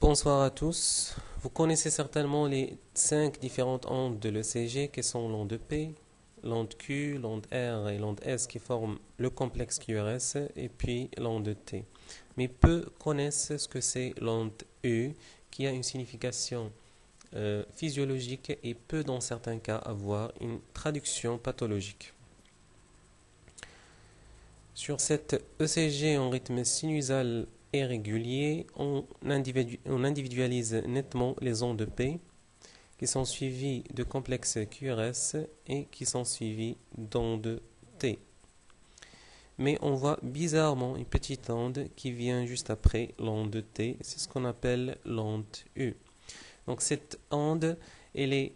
Bonsoir à tous. Vous connaissez certainement les 5 différentes ondes de l'ECG qui sont l'onde P, l'onde Q, l'onde R et l'onde S qui forment le complexe QRS et puis l'onde T. Mais peu connaissent ce que c'est l'onde U qui a une signification physiologique et peut dans certains cas avoir une traduction pathologique. Sur cette ECG en rythme sinusal et régulier, on individualise nettement les ondes P qui sont suivies de complexes QRS et qui sont suivies d'ondes T. Mais on voit bizarrement une petite onde qui vient juste après l'onde T, c'est ce qu'on appelle l'onde U. Donc cette onde, elle est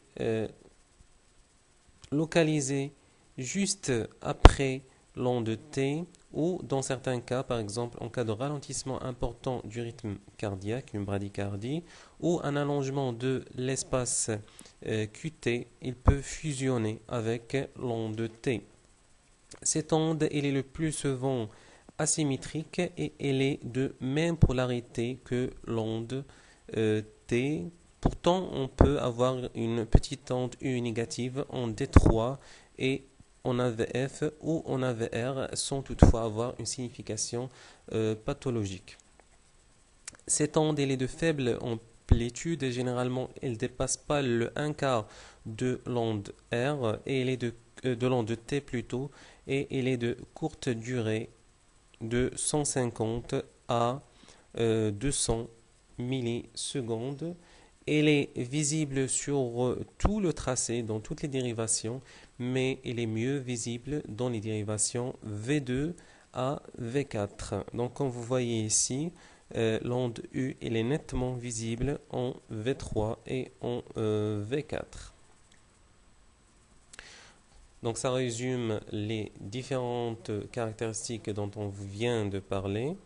localisée juste après l'onde T ou dans certains cas, par exemple en cas de ralentissement important du rythme cardiaque, une bradycardie, ou un allongement de l'espace QT, il peut fusionner avec l'onde T. Cette onde, elle est le plus souvent asymétrique et elle est de même polarité que l'onde T. Pourtant, on peut avoir une petite onde U négative en D3 et en AVF ou en AVR sans toutefois avoir une signification pathologique. Cette onde elle est de faible amplitude et généralement elle ne dépasse pas le 1 quart de l'onde R et elle est de l'onde T plutôt et elle est de courte durée de 150 à 200 millisecondes. Elle est visible sur tout le tracé, dans toutes les dérivations, mais elle est mieux visible dans les dérivations V2 à V4. Donc, comme vous voyez ici, l'onde U elle est nettement visible en V3 et en V4. Donc, ça résume les différentes caractéristiques dont on vient de parler.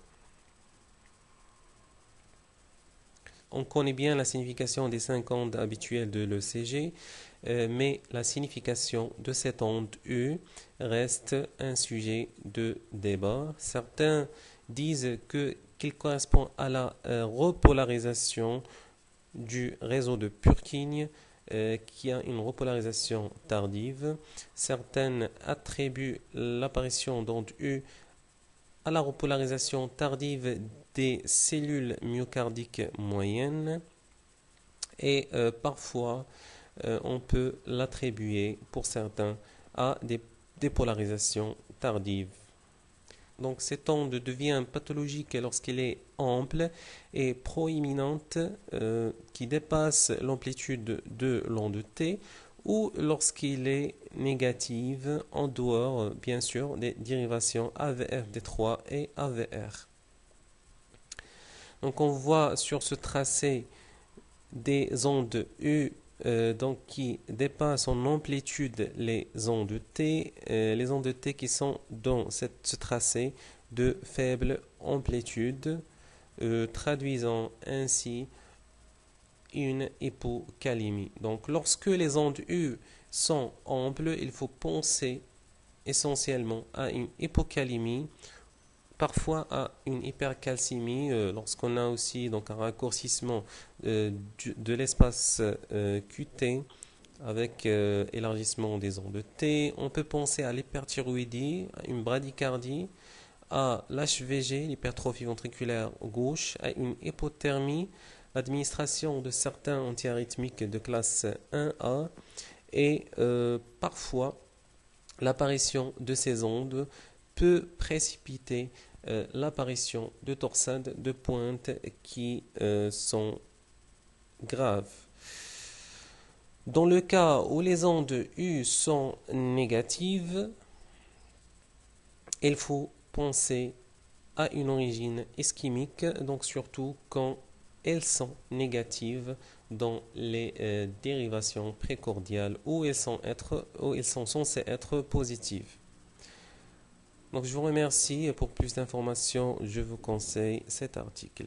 On connaît bien la signification des 5 ondes habituelles de l'ECG, mais la signification de cette onde U reste un sujet de débat. Certains disent qu'il correspond à la repolarisation du réseau de Purkinje, qui a une repolarisation tardive. Certains attribuent l'apparition d'onde U à la repolarisation tardive des cellules myocardiques moyennes et parfois on peut l'attribuer pour certains à des dépolarisations tardives. Donc cette onde devient pathologique lorsqu'elle est ample et proéminente qui dépasse l'amplitude de l'onde T ou lorsqu'il est négative en dehors bien sûr des dérivations AVF-D3 et AVR. Donc on voit sur ce tracé des ondes U qui dépassent en amplitude les ondes T, les ondes T qui sont dans ce tracé de faible amplitude, traduisant ainsi une hypocalémie. Donc lorsque les ondes U sont amples, il faut penser essentiellement à une hypocalémie, parfois à une hypercalcémie lorsqu'on a aussi donc un raccourcissement de l'espace QT avec élargissement des ondes T. On peut penser à l'hyperthyroïdie, à une bradycardie, à l'HVG, l'hypertrophie ventriculaire gauche, à une hypothermie, l'administration de certains antiarythmiques de classe 1A et parfois l'apparition de ces ondes peut précipiter l'apparition de torsades de pointe qui sont graves. Dans le cas où les ondes U sont négatives, il faut penser à une origine ischémique, donc surtout quand elles sont négatives dans les dérivations précordiales où elles sont censées être positives. Donc je vous remercie. Pour plus d'informations, je vous conseille cet article.